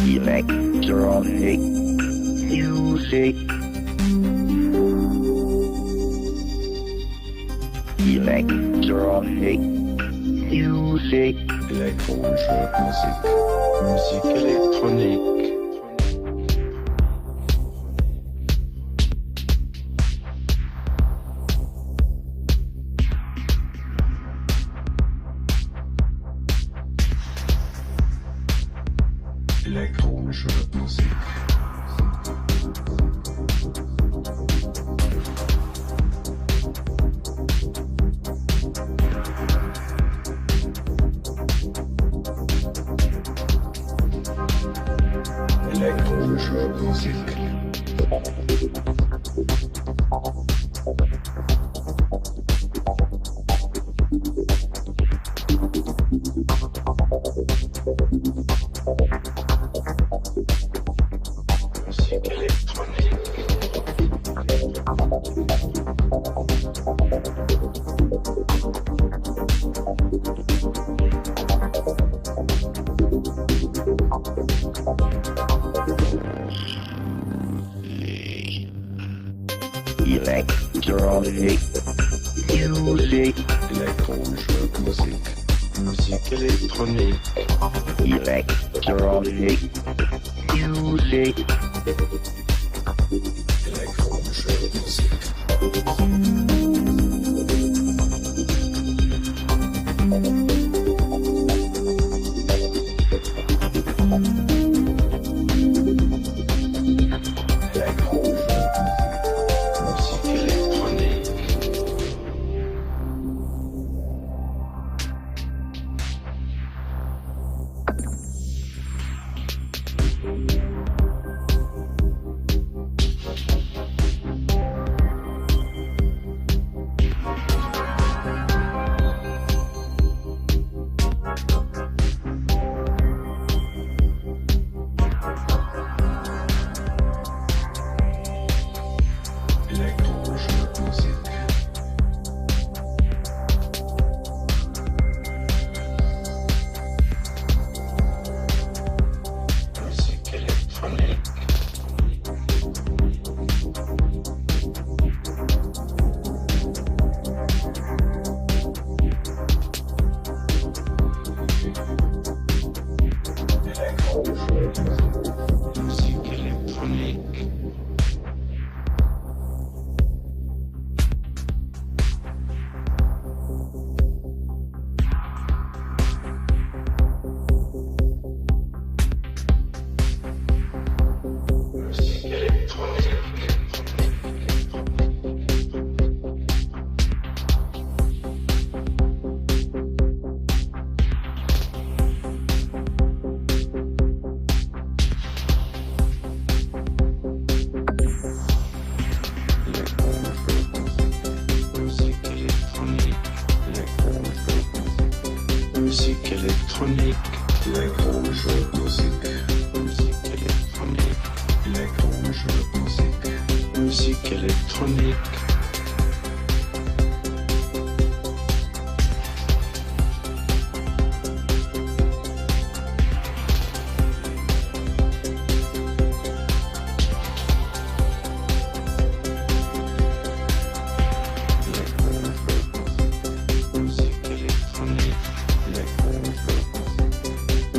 Electronic music. Electronic music. Elektronische Musik. Musik Elektronik. Elektronische Musik. Elektronische Musik. Musik Elektronik. Electronic music. Elektronische Musik. Musik Elektronik. Electronic music. Elektronische Musik. Musik Elektronik. Elektronische Musik. Musik Elektronik. Elektronische Musik. Musik Elektronik.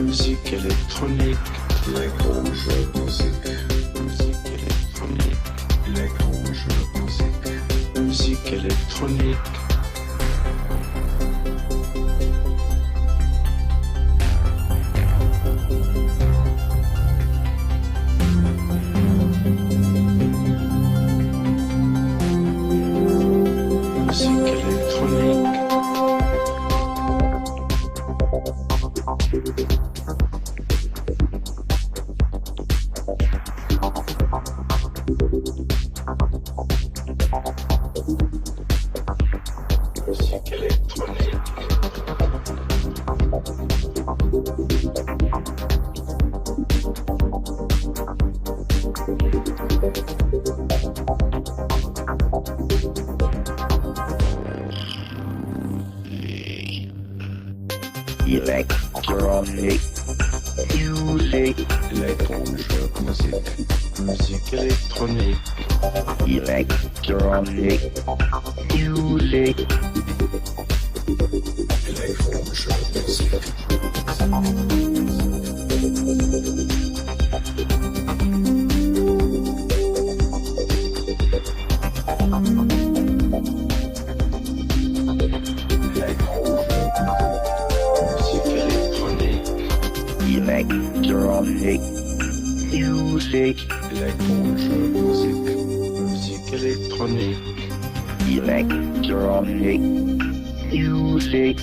Musik Elektronik, elektronische Musik, Musik Elektronik, elektronische Musik, Musik Elektronik. Musik Elektronik. Musik Elektronik. Electronic music. Music, électronique, musique électronique, electronic, music, electronic, music, musique électronique, electronic, music,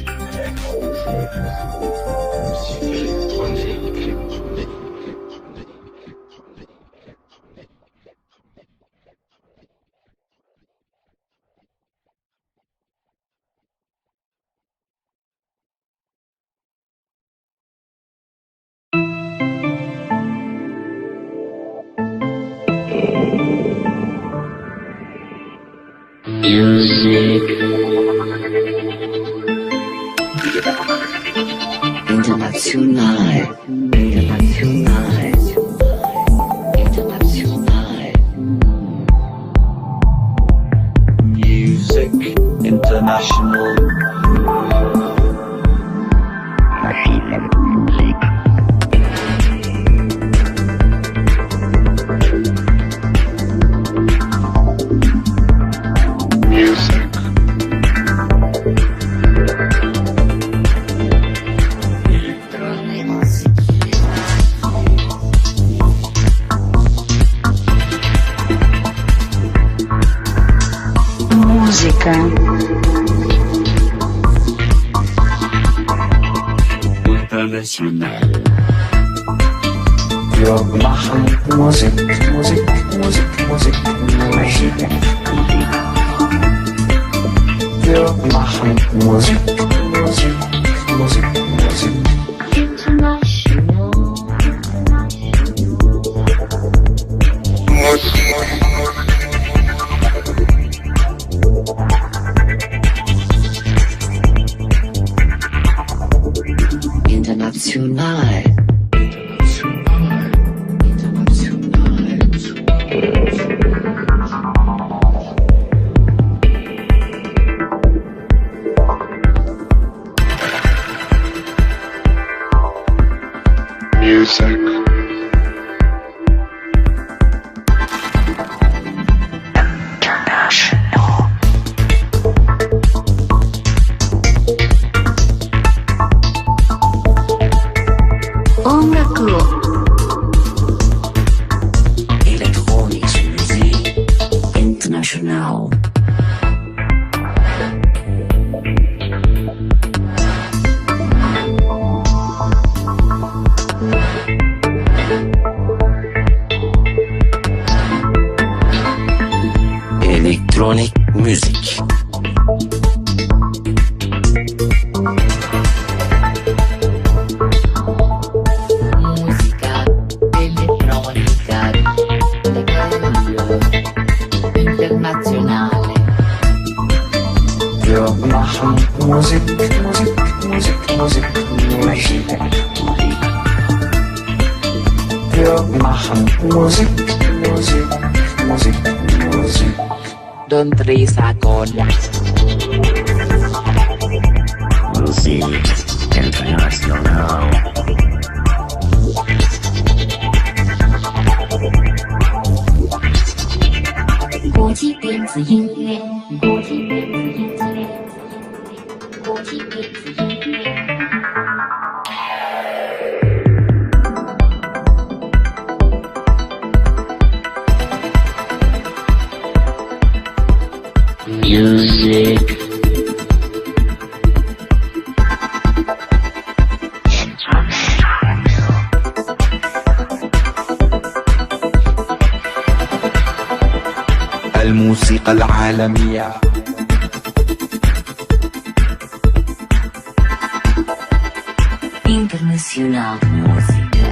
music, international, music international, machine music, music, musica, international, wir machen Musik, Musik, Musik, Musik, Musik. Wir machen Musik, Musik, Musik, Musik. International. music, Elektronische Musik. International. Electronic music. Musica elettronica internazionale. Wir machen Musik, Musik, Musik, Musik, Musik. Wir machen Musik, Musik, Musik, Musik. ดนตรีสากล music, international, 国际电子音乐，国际电子音乐，国际电子音乐。music, الموسيقى العالمية International música.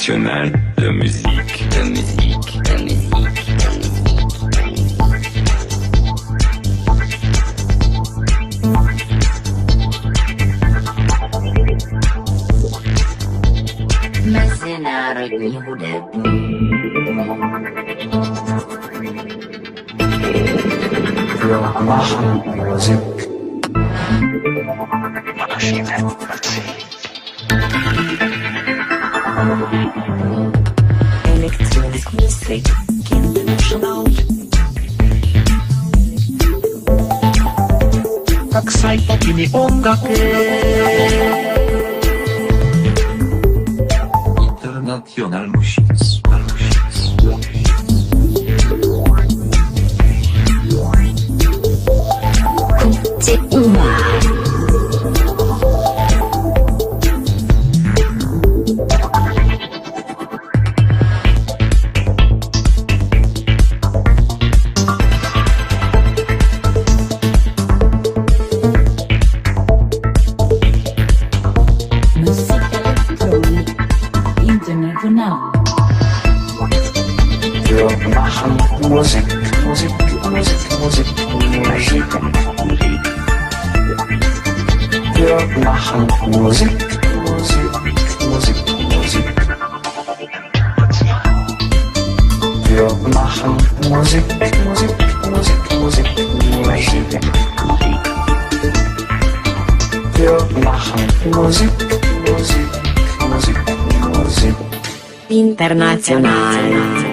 internationale de musique. De musique, de musique, de Международный художник. Wir machen Musik. Electronic music international. Kaksai poki ni ongaku. international musique. Synth-Werk. Musik Elektronik International. Wir machen Musik, Musik, Musik, Musik, Musik. Wir machen Musik, Musik, Musik, Musik. Wir machen Musik, Musik, Musik, Musik, Musik. Wir machen Musik, Musik, Musik, Musik. International.